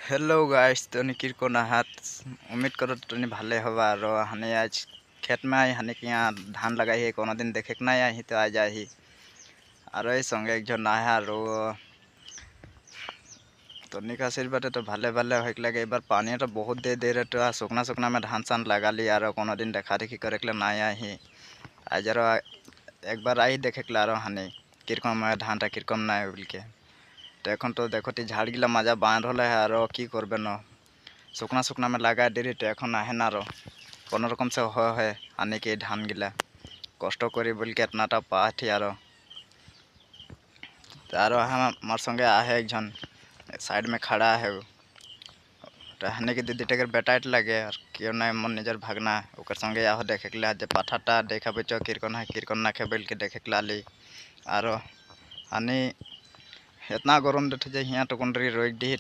hello guys तो निकिर को नहात उम्मीद करो तो भाले हवा रो हने आज खेत में आई हने कि यहाँ धान लगाई है कोनो दिन देखे ना आई तो आ जाही और ये संगे एक जो नहा रो तो निका सिर बाटे तो भाले भाले होइक लगे एक बार पानी तो बहुत दे रहे तो सुखना सुखना में धान सान लगा ली और कोनो दिन देखा देखी करे के ना आई आज रो एक बार आई देखे के रो हने किरकम में धान टा किरकम ना बोल के तो এখন তো দেখো ঝাড়গিলা মাজা বাঁধ হলে আর কি করবে না শুকনা শুকনা में लगा देरी तो এখন আহে ना रो কোনো রকম से হয় আনে কি ধান গিলা কষ্ট করি বল के इतनाटा पाठी आरो हमार संगे आहे एक जन साइड में खड़ा है तो हने के दीदी टेकर बेटा लगे और क्यों ना मन निजर भागना ओकर संगे आहो देखे के जे पाठाटा देखा बेचो किरकन ना खेबल के देखे के लाली आरो हनी इतना गरम देते जे हिया तो कोनरी रोक दी